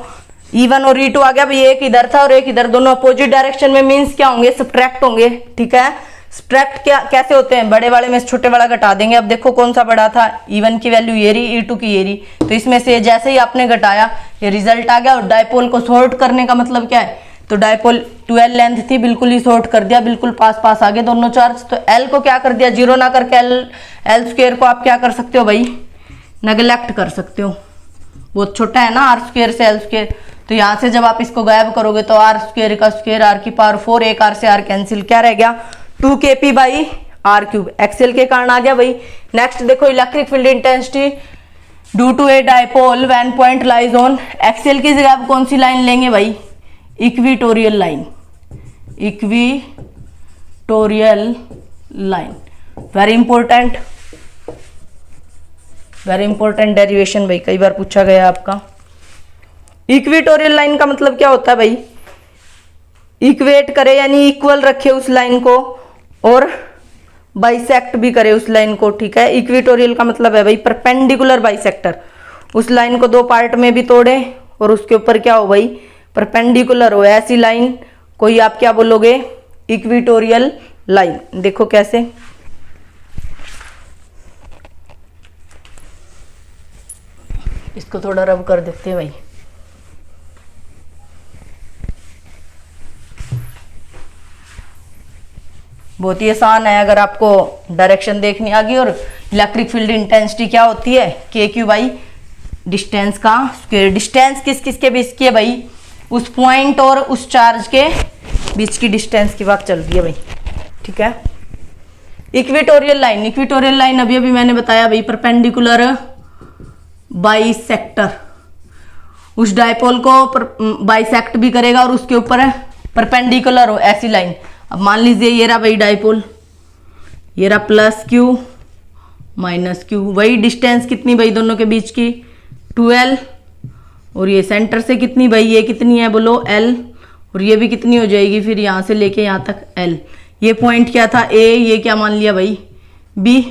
E1 और E2 आ गया भाई, एक इधर था और एक इधर, दोनों अपोजिट डायरेक्शन में, मीन्स क्या होंगे सब्ट्रैक्ट होंगे, ठीक है। सब्ट्रैक्ट क्या कैसे होते हैं, बड़े वाले में से छोटे वाला घटा देंगे। अब देखो कौन सा बड़ा था, E1 की वैल्यू ये रही, E2 की ये रही, तो इसमें से जैसे ही आपने घटाया ये रिजल्ट आ गया। और डाइपोल को सॉर्ट करने का मतलब क्या है, तो डाइपोल 12 लेंथ थी, बिल्कुल ही सॉर्ट कर दिया, बिल्कुल पास पास आ गए दोनों चार्ज। तो L को क्या कर दिया 0 ना करके एल स्क्वायर को आप क्या कर सकते हो भाई नेगलेक्ट कर सकते हो, बहुत छोटा है ना आर स्क्वायर से एल स्क्वायर। तो यहाँ से जब आप इसको गायब करोगे तो आर स्क्वायर का स्क्वायर आर की पावर 4, एक आर से आर कैंसिल, क्या रह गया 2KP by are cube, Excel के कारण आ गया भाई। नेक्स्ट देखो electric field intensity due to a dipole when point lies on, axial की जगह आप कौन सी लाइन लेंगे भाई equatorial line, equatorial line, very important derivation भाई, कई बार पूछा गया आपका। इक्विटोरियल लाइन का मतलब क्या होता है भाई, इक्वेट करे यानी इक्वल रखे उस लाइन को और बाइसेक्ट भी करे उस लाइन को, ठीक है। इक्विटोरियल का मतलब है भाई परपेंडिकुलर बाइसेक्टर, उस लाइन को दो पार्ट में भी तोड़े और उसके ऊपर क्या हो भाई परपेंडिकुलर हो, ऐसी लाइन कोई आप क्या बोलोगे इक्विटोरियल लाइन। देखो कैसे, इसको थोड़ा रब कर देते हैं भाई। बहुत ही आसान है अगर आपको डायरेक्शन देखनी आ गई। और इलेक्ट्रिक फील्ड इंटेंसिटी क्या होती है KQ बाई डिस्टेंस का स्क्वायर। डिस्टेंस किस किस के बीच की है भाई, उस पॉइंट और उस चार्ज के बीच की डिस्टेंस की बात चल रही है भाई, ठीक है। इक्विटोरियल लाइन अभी अभी मैंने बताया भाई परपेंडिकुलर बाइसेक्टर, उस डाइपोल को बाइसेक्ट भी करेगा और उसके ऊपर परपेंडिकुलर हो ऐसी लाइन। अब मान लीजिए ये रहा भाई डाइपोल, ये रहा प्लस Q माइनस Q, वही डिस्टेंस कितनी भाई दोनों के बीच की 12, और ये सेंटर से कितनी भाई ये कितनी है बोलो L, और ये भी कितनी हो जाएगी फिर यहाँ से लेके यहाँ तक L। ये पॉइंट क्या था A, ये क्या मान लिया भाई B,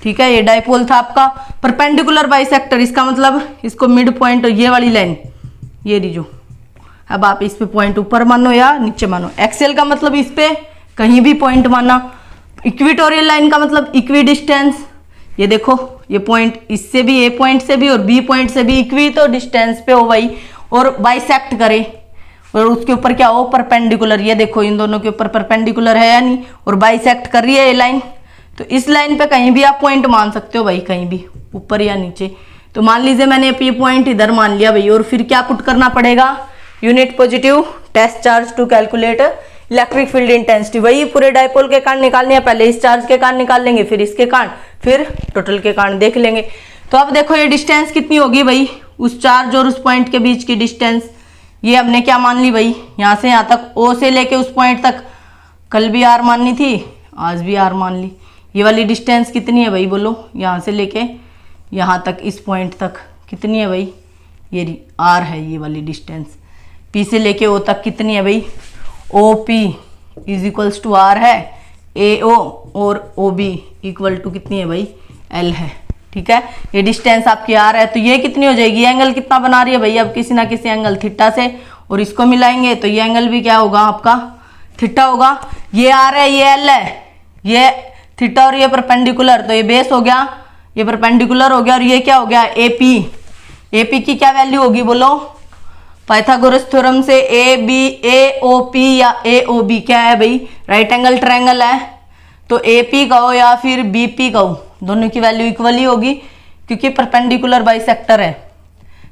ठीक है, ये डाइपोल था आपका। परपेंडिकुलर बाइसेक्टर, इसका मतलब इसको मिड पॉइंट, ये वाली लाइन ये रही जो, अब आप इस पे पॉइंट ऊपर मानो या नीचे मानो। एक्सेल का मतलब इस पे कहीं भी पॉइंट माना। इक्वेटोरियल लाइन का मतलब इक्वी डिस्टेंस, ये देखो ये पॉइंट इससे भी, ए पॉइंट से भी और बी पॉइंट से भी इक्वी तो डिस्टेंस पे हो भाई, और बाइसेक्ट करे और उसके ऊपर क्या हो, परपेंडिकुलर। ये देखो इन दोनों के ऊपर परपेंडिकुलर है या नहीं, और बाइसेक्ट कर रही है ये लाइन, तो इस लाइन पे कहीं भी आप पॉइंट मान सकते हो भाई, कहीं भी ऊपर या नीचे। तो मान लीजिए मैंने ये पॉइंट इधर मान लिया भाई, और फिर क्या पुट करना पड़ेगा, unit positive test charge to calculate electric field intensity. वही पूरे डाइपोल के कारण निकालने हैं, पहले इस चार्ज के कारण निकाल लेंगे, फिर इसके कारण, फिर टोटल के कारण देख लेंगे। तो अब देखो ये डिस्टेंस कितनी होगी भाई, उस चार्ज और उस पॉइंट के बीच की डिस्टेंस, ये हमने क्या मान ली भाई, यहाँ से यहाँ तक, ओ से लेके उस पॉइंट तक कल भी आर माननी थी, आज भी आर मान ली। ये वाली डिस्टेंस कितनी है भाई बोलो, यहाँ से लेके यहाँ तक इस पॉइंट तक कितनी है भाई, ये आर है ये वाली डिस्टेंस। पी से लेके ओ तक कितनी है भाई, O P is equals to R है, ए ओ और ओ बी इक्वल टू कितनी है भाई, एल है। ठीक है, ये डिस्टेंस आपकी आर है, तो ये कितनी हो जाएगी, एंगल कितना बना रही है भाई, अब किसी ना किसी एंगल थीटा से, और इसको मिलाएंगे तो ये एंगल भी क्या होगा आपका, थीटा होगा। ये आर है, ये एल है, ये थीटा और ये परपेंडिकुलर, तो ये बेस हो गया, ये परपेंडिकुलर हो गया, और ये क्या हो गया, एपी। एपी की क्या वैल्यू होगी बोलो, पाइथागोरस थ्योरम से A B, A O P या ए ओ बी क्या है भाई, राइट एंगल ट्रायंगल है, तो ए पी कहो या फिर बी पी कहो, दोनों की वैल्यू इक्वल ही होगी क्योंकि परपेंडिकुलर बाइसेक्टर है।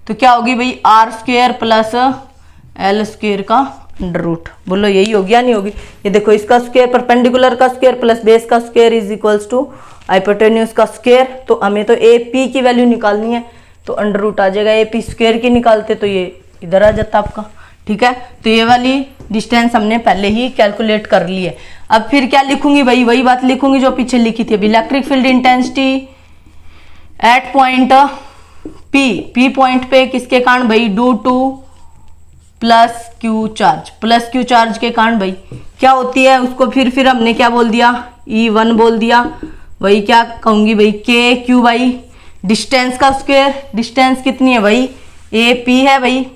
तो क्या होगी भाई, R square plus L square का अंडर रूट, बोलो यही होगी या नहीं होगी। ये देखो इसका स्क्वायर, परपेंडिकुलर का स्क्वायर प्लस बेस का square is equals to hypotenuse का स्क्वायर। तो हमें तो ए पी की वैल्यू निकालनी है, तो अंडर रूट आ जाएगा, ए पी स्क्वायर की निकालते तो ये इधर आ जाता आपका। ठीक है, तो ये वाली डिस्टेंस हमने पहले ही कैलकुलेट कर ली है। अब फिर क्या लिखूंगी भाई, वही बात लिखूंगी जो पीछे लिखी थी, electric field intensity at point P, P point पे किसके कारण भाई, due two plus Q charge, plus Q charge के कारण भाई क्या होती है, उसको फिर हमने क्या बोल दिया, E1 बोल दिया। वही क्या कहूंगी भाई, के क्यू बाई डिस्टेंस का स्क्वायर, डिस्टेंस कितनी है भाई, ए पी है भाई,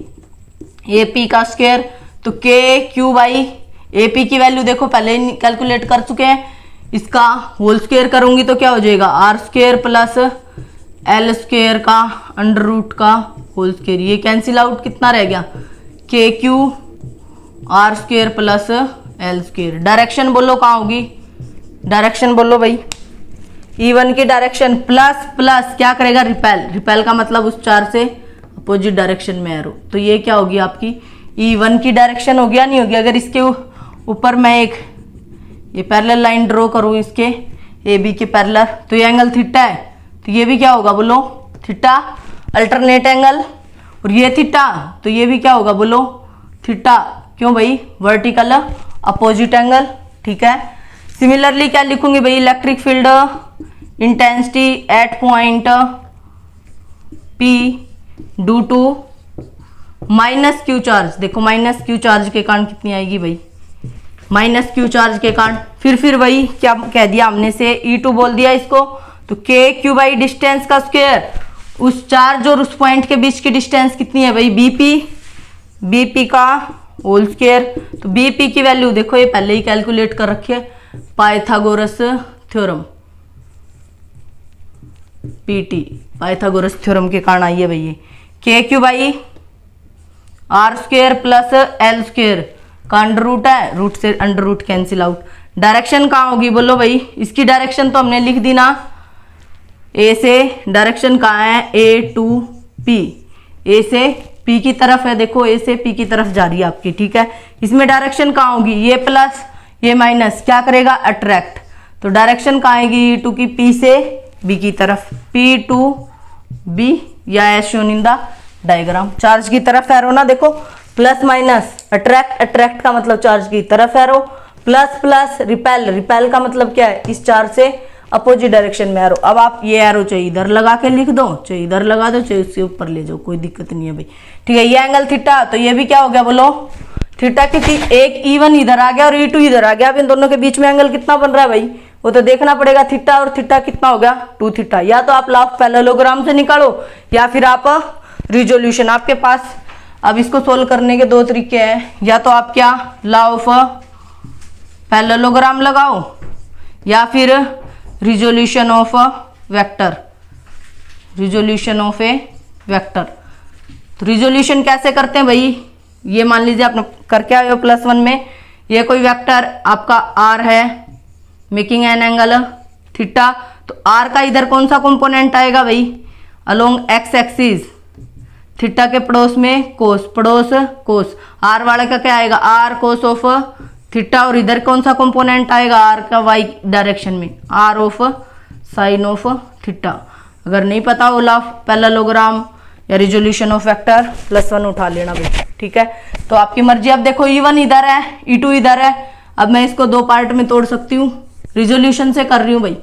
ए पी का स्क्वायर, तो के क्यू बाई ए पी की वैल्यू देखो पहले कैलकुलेट कर चुके हैं, इसका होल स्क्वायर करूंगी तो क्या हो जाएगा, R square plus L square का अंडर रूट का होल स्क्वायर, ये कैंसिल आउट, कितना रह गया, K Q R square plus L square. Direction बोलो कहाँ होगी, डायरेक्शन बोलो भाई, E1 की डायरेक्शन प्लस प्लस क्या करेगा, रिपेल, रिपेल का मतलब उस चार्ज से अपोजिट डायरेक्शन में एरो, तो ये क्या होगी आपकी E1 की डायरेक्शन होगी या नहीं होगी। अगर इसके ऊपर मैं एक ये पैरेलल लाइन ड्रॉ करूँ इसके ए बी के पैरेलल, तो ये एंगल थीटा है, तो ये भी क्या होगा बोलो, थीटा अल्टरनेट एंगल, और ये थीटा, तो ये भी क्या होगा बोलो, थीटा, क्यों भाई, वर्टिकल अपोजिट एंगल। ठीक है, सिमिलरली क्या लिखूंगी भाई, electric field intensity at point P due to minus Q charge, देखो माइनस क्यू चार्ज के कारण कितनी आएगी भाई, माइनस क्यू चार्ज के कारण, फिर वही क्या कह दिया हमने से E2 बोल दिया इसको, तो के क्यू बाई डिस्टेंस का स्क्वायर, उस चार्ज और उस पॉइंट के बीच की डिस्टेंस कितनी है भाई, बीपी, बीपी का होल स्क्वायर। तो बीपी की वैल्यू देखो ये पहले ही कैलकुलेट कर रखी है, Pythagoras theorem, PT Pythagoras theorem के कारण आई है भाई, ये K Q by R square plus L square का अंडर रूट है, रूट से under root cancel out. Direction कहाँ होगी बोलो भाई, इसकी डायरेक्शन तो हमने लिख दी ना, ए से डायरेक्शन कहाँ है, ए टू पी, ए से पी की तरफ है, देखो ए से पी की तरफ जा रही है आपकी। ठीक है, इसमें डायरेक्शन कहाँ होगी, ये प्लस ये माइनस क्या करेगा, अट्रैक्ट, तो डायरेक्शन कहाँ आएगी, E2 की पी से बी की तरफ, पी टू बी या as shown in the diagram, charge की तरफ एरो ना, देखो प्लस माइनस अट्रैक्ट, अट्रैक्ट का मतलब चार्ज की तरफ arrow, plus plus repel, repel का मतलब क्या है, इस चार्ज से अपोजिट डायरेक्शन में एरो। अब आप ये एरो चाहे इधर लगा के लिख दो, चाहे इधर लगा दो, चाहे उससे ऊपर ले जाओ, कोई दिक्कत नहीं है भाई। ठीक है, ये एंगल थीटा, तो ये भी क्या हो गया बोलो, थीटा, क्योंकि एक E1 इधर आ गया और E2 इधर आ गया, अब इन दोनों के बीच में एंगल कितना बन रहा है भाई, वो तो देखना पड़ेगा थीटा और थीटा कितना हो गया 2 थीटा। या तो आप लॉ ऑफ पैरेललोग्राम से निकालो या फिर आप रिजोल्यूशन आपके पास। अब इसको सोल्व करने के दो तरीके हैं, या तो आप क्या लॉ ऑफ पैरेललोग्राम लगाओ या फिर resolution of vector, resolution of A vector. तो रिजोल्यूशन कैसे करते हैं भाई, ये मान लीजिए आपने करके आए हो +1 में, ये कोई वेक्टर आपका r है मेकिंग एन एंगल थीटा, तो r का इधर कौन सा कंपोनेंट आएगा भाई, अलोंग x एक्सिस, थीटा के पड़ोस में कोस, पड़ोस कोस, r वाले का क्या आएगा r कोस ऑफ थीटा, और इधर कौन सा कंपोनेंट आएगा r का y डायरेक्शन में r of sine of theta. अगर नहीं पता हो लॉ ऑफ पैरेललोग्राम या रिजोल्यूशन ऑफ वेक्टर +1 उठा लेना भाई, ठीक है। तो आपकी मर्जी। अब देखो E1 इधर है E2 इधर है, अब मैं इसको दो पार्ट में तोड़ सकती हूँ, रिजोल्यूशन से कर रही हूँ भाई,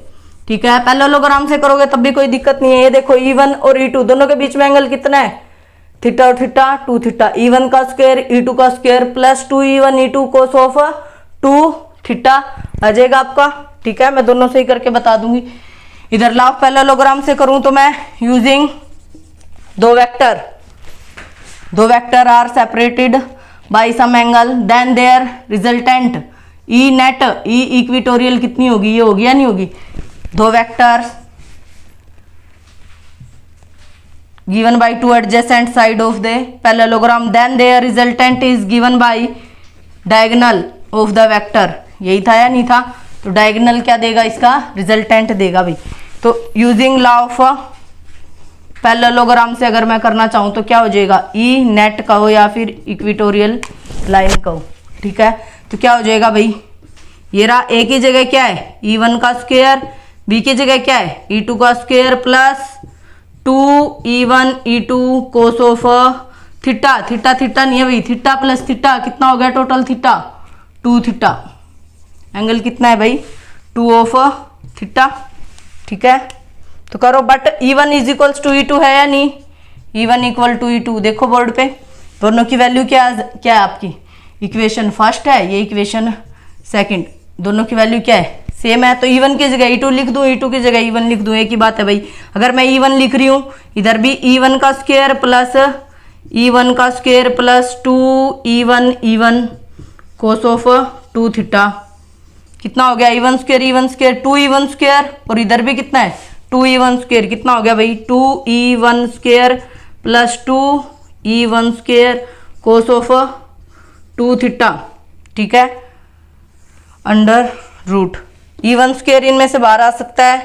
ठीक है। पैरेललोग्राम से करोगे तब भी कोई दिक्कत नहीं है। ये देखो E1 और E2 दोनों के बीच में एंगल कितना है, थीटा और थीटा 2 थीटा, E1 का स्क्वायर E2 का square plus 2E1 E2 cos of 2 theta आ जाएगा आपका, ठीक है। मैं दोनों से ही करके बता दूंगी। इधर लॉ ऑफ पैरेललोग्राम से करूं तो मैं यूजिंग दो vector are separated by some angle, then their resultant E net E equatorial कितनी होगी, ये होगी या नहीं होगी, दो vectors given by two adjacent side of the parallelogram, then their resultant is given by diagonal of the vector। यही था या नहीं था, तो डायगोनल क्या देगा, इसका रिजल्टेंट देगा भाई। तो यूजिंग लॉ ऑफ पैरेललोग्राम से अगर मैं करना चाहूं तो क्या हो जाएगा, ई नेट कहो या फिर इक्विटोरियल लाइन कहो, ठीक है। तो क्या हो जाएगा भाई, ये रहा ए की जगह क्या है E1 का स्क्वायर, बी की जगह क्या है E2 का square plus 2E1 E2 cos of theta, theta theta नहीं है भाई, थीटा प्लस थीटा कितना हो गया टोटल थीटा 2 थीटा, एंगल कितना है भाई 2 ऑफ थीटा, ठीक है। तो करो, but E1 is equals to E2 है या नहीं, E1 इक्वल टू E2, देखो बोर्ड पे दोनों की वैल्यू क्या क्या है आपकी, इक्वेशन फर्स्ट है, ये इक्वेशन सेकंड, दोनों की वैल्यू क्या है सेम है। तो E1 की जगह E2 लिख दूं, E2 की जगह E1 लिख दूं, एक ही बात है भाई। अगर मैं E1 लिख रही हूं, इधर भी E1 का स्क्वायर प्लस E1 का square plus 2E1 cos of 2 theta, कितना हो गया E1 स्क्वायर 2E1 स्क्वायर, और इधर भी कितना है 2E1 स्क्वायर, कितना हो गया भाई 2E1 square plus 2E1 square cos of 2 theta, ठीक है, अंडर रूट E1 स्क्वायर इनमें से बाहर आ सकता है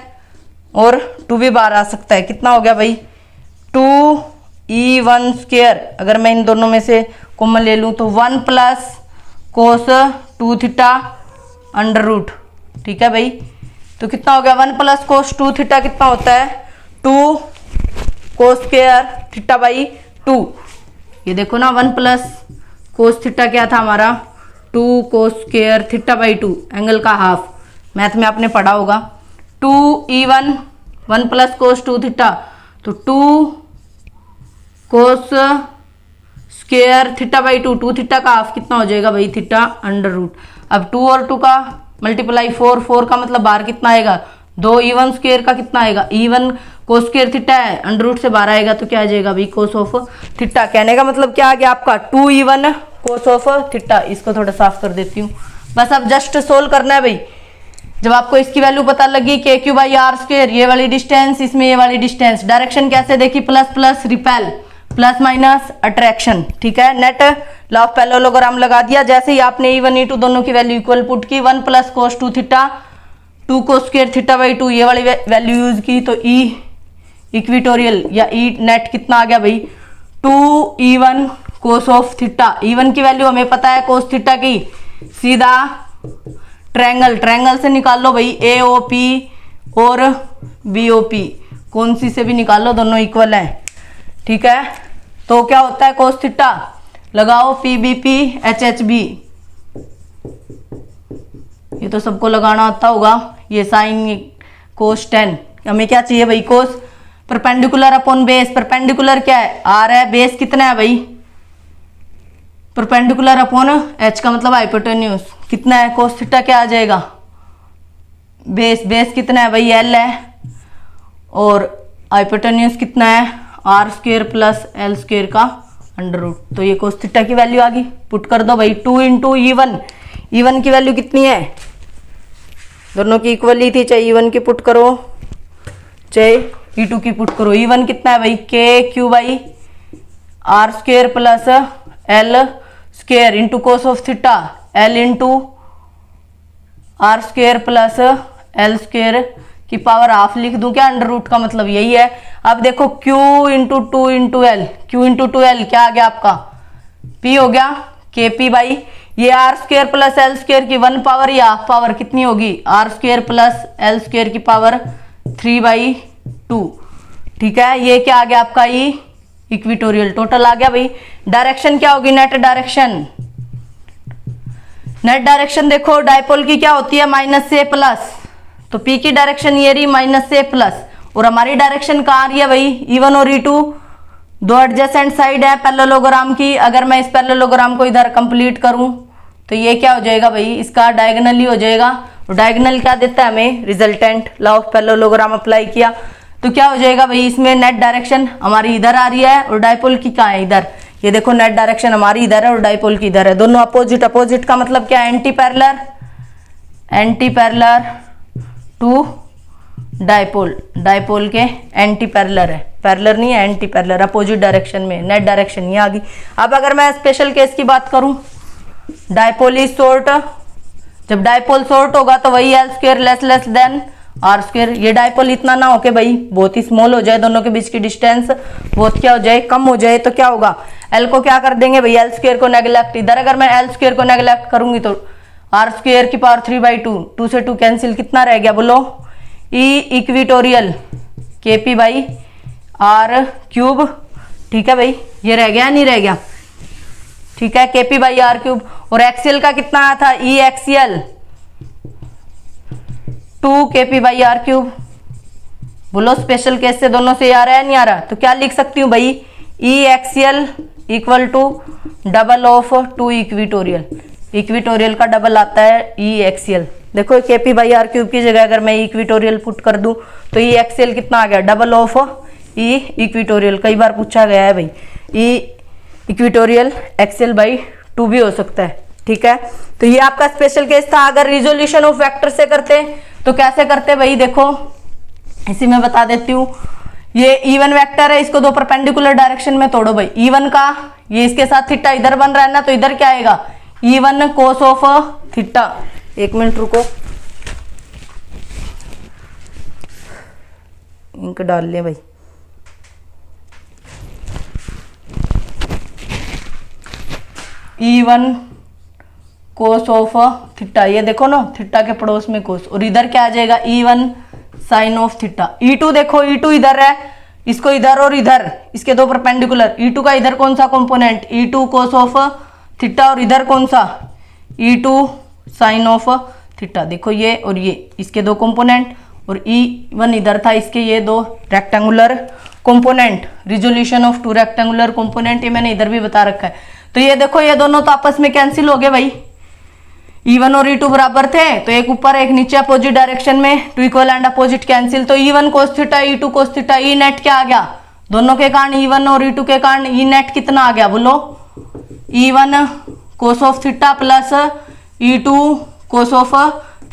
और 2 भी बाहर आ सकता है, कितना हो गया भाई 2E1 स्क्वायर, अगर मैं इन दोनों में से कॉमन ले लूं तो 1 plus cos 2 theta under root, ठीक है भाई। तो कितना हो गया 1 प्लस कोस 2 थीटा कितना होता है 2 कोस स्क्वायर थीटा बाई 2, ये देखो ना 1 प्लस कोस थीटा क्या था हमारा 2 cos square theta by 2, angle का हाफ, मैथ में आपने पढ़ा होगा। 2E1 1 प्लस कोस 2 थीटा, तो 2 cos square theta by 2 theta का हाफ कितना हो जाएगा भाई थीटा अंडर रूट। अब 2 और 2 का मल्टीप्लाई 4 का मतलब बाहर कितना आएगा 2E1 स्क्वायर का कितना आएगा, E1 कोस स्क्वायर थीटा है अंडर रूट से बाहर आएगा तो क्या आ जाएगा भाई कोस ऑफ थीटा। कहने का मतलब क्या आ गया आपका 2E1 कोस ऑफ थीटा। इसको थोड़ा साफ कर देती हूँ, बस अब जस्ट सोल्व करना है भाई। जब आपको इसकी वैल्यू पता लगी KQ बाई आर स्क्वायर, ये वाली डिस्टेंस इसमें ये वाली डिस्टेंस, डायरेक्शन कैसे देखी plus plus repel plus minus attraction, ठीक है। नेट लॉ ऑफ पैरेललोग्राम लगा दिया, जैसे ही आपने E1 E2 दोनों की वैल्यू इक्वल पुट की 1 plus cos 2 theta 2 cos square theta by 2 ये वाली वैल्यू यूज की, तो E इक्विटोरियल या E नेट कितना आ गया भाई 2E1 cos of theta. E1 की वैल्यू हमें पता है कोस थीटा की, सीधा ट्रायंगल से निकाल लो भाई AOP और BOP, कौन सी से भी निकाल लो दोनों इक्वल है, ठीक है। तो क्या होता है कोस थीटा, लगाओ PBP HHB, ये तो सबको लगाना आता होगा, ये साइन कोस 10, हमें क्या चाहिए भाई कोस परपेंडिकुलर अपॉन बेस, परपेंडिकुलर क्या है R है, बेस कितना है भाई परपेंडिकुलर अपॉन H का मतलब हाइपोटेन्यूज कितना है, कोस थीटा क्या आ जाएगा बेस कितना है भाई, एल है, और हाइपोटेन्यूज कितना है, R square plus L square का अंडर रूट। तो ये कोस थीटा की वैल्यू आ गई, पुट कर दो भाई। 2 इंटू ई1 की वैल्यू कितनी है, दोनों की इक्वली थी, चाहे ई1 की पुट करो चाहे ई2 की पुट करो। ई1 कितना है भाई, K Q by R square plus L square into cos of theta, L into R square plus L square की पावर हाफ लिख दूं क्या, अंडर रूट का मतलब यही है। अब देखो Q into 2 into L, Q into 2L क्या आ गया आपका, P हो गया, के पी बाई ये R square plus L square की 1 पावर या हाफ पावर कितनी होगी, R square plus L square की पावर 3/2। ठीक है, ये क्या आ गया आपका, ई इक्विटोरियल टोटल आ गया भाई। डायरेक्शन क्या होगी, नेट डायरेक्शन। नेट डायरेक्शन देखो डायपोल की क्या होती है, माइनस से प्लस, तो P की डायरेक्शन ये रही माइनस से प्लस, और हमारी डायरेक्शन कहाँ आ रही है भाई, E1 और E2 दो एडजेसेंट साइड है पैरेललोग्राम की। अगर मैं इस पैरेललोग्राम को इधर कंप्लीट करूं तो ये क्या हो जाएगा भाई, इसका डायगोनल ही हो जाएगा। और डायगोनल क्या देता है हमें, resultant. Law of parallelogram apply किया तो क्या हो जाएगा भाई, इसमें नेट डायरेक्शन हमारी इधर आ रही है और डायपोल की कहाँ है, इधर। ये देखो नेट डायरेक्शन हमारी इधर है और डायपोल की इधर है, दोनों अपोजिट। अपोजिट का मतलब क्या है, anti parallel, anti parallel to dipole, dipole के एंटी पैरेलल है, पैरेलल नहीं है, एंटी पैरेलल, अपोजिट डायरेक्शन में। नेट डायरेक्शन ये आ गई। अब अगर मैं स्पेशल केस की बात करूं, डायपोल इज शॉर्ट, जब डायपोल शॉर्ट होगा तो वही L square less than R square. ये डायपोल इतना ना हो के भाई बहुत ही स्मॉल हो जाए, दोनों के बीच की डिस्टेंस बहुत क्या हो जाए, कम हो जाए, तो क्या होगा, एल को क्या कर देंगे भाई, एल स्क्वायर को नेग्लेक्ट। इधर अगर मैं एल स्क्वायर को नेग्लेक्ट करूंगी तो आर स्क्वायर की पावर 3/2, 2 से 2 कैंसिल, कितना रह गया बोलो, ई इक्विटोरियल के पी बाई आर क्यूब। ठीक है भाई, ये रह गया नहीं रह गया, ठीक है, के पी बाई आर क्यूब। और एक्सियल का कितना आया था, ई एक्सियल 2 के पी बाई आर क्यूब। बोलो स्पेशल केस से दोनों से आ रहा है नहीं आ रहा, तो क्या लिख सकती हूँ भाई, E axial equal to double of 2 equatorial. Equatorial का डबल आता है ई एक्सियल। देखो के पी बाई आर क्यूब की जगह अगर मैं इक्विटोरियल पुट कर दूं तो ई एक्सियल कितना आ गया, डबल ऑफ ई इक्विटोरियल। कई बार पूछा गया है भाई, ई इक्विटोरियल एक्सियल बाई 2 भी हो सकता है। ठीक है, तो ये आपका स्पेशल केस था। अगर रिजोल्यूशन ऑफ वेक्टर से करते तो कैसे करते भाई, देखो इसी में बता देती हूँ। ये E1 वेक्टर है, इसको दो परपेंडिकुलर डायरेक्शन में तोड़ो भाई। E1 का ये इसके साथ थीटा इधर बन रहा है ना, तो इधर क्या आएगा, E1 कोस ऑफ थीटा। एक मिनट रुको, इंक डाल ले भाई। E1 कोस ऑफ थीटा, ये देखो ना थीटा के पड़ोस में कोस, और इधर क्या आ जाएगा, E1 sign of theta. E2 देखो, E2 इधर है, इसको इधर और इधर, इसके दो परपेंडिकुलर। E2 का इधर कौन सा component, E2 cos of theta, और इधर कौन सा, E2 साइन ऑफ थीटा। देखो ये और ये इसके दो कंपोनेंट, और E1 इधर था, इसके ये दो rectangular component. Resolution of 2 rectangular component, ये मैंने इधर भी बता रखा है। तो ये देखो ये दोनों तो आपस में कैंसिल हो गए भाई। E1 और E2 बराबर थे, तो एक ऊपर एक नीचे अपोजिट डायरेक्शन में, two equal and opposite cancel. तो E1 cos theta, E2 cos theta, E net क्या आ गया, दोनों के कारण E1 और E2 के कारण ई नेट कितना आ गया बोलो, E1 cos of theta plus E2 cos of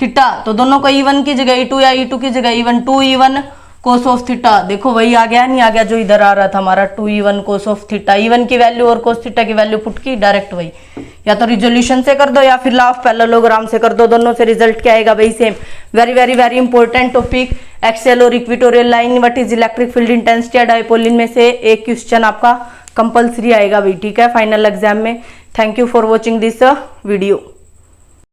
theta. तो दोनों को E1 की जगह E2 या E2 की जगह E1, 2E1 cos of theta. देखो वही आ गया नहीं आ गया जो इधर आ रहा था हमारा, 2E1 cos of theta. E1 की वैल्यू और कोस थीटा की वैल्यू पुट की, डायरेक्ट वही, या तो रिजोल्यूशन से कर दो या फिर लॉ ऑफ पैरेललोग्राम से कर दो, दोनों से रिजल्ट क्या आएगा भाई, same. Very very very important topic, axial और equatorial line, what is electric field intensity dipole, इनमें से एक क्वेश्चन आपका कंपल्सरी आएगा भाई। ठीक है, फाइनल एग्जाम में। Thank you for watching this video.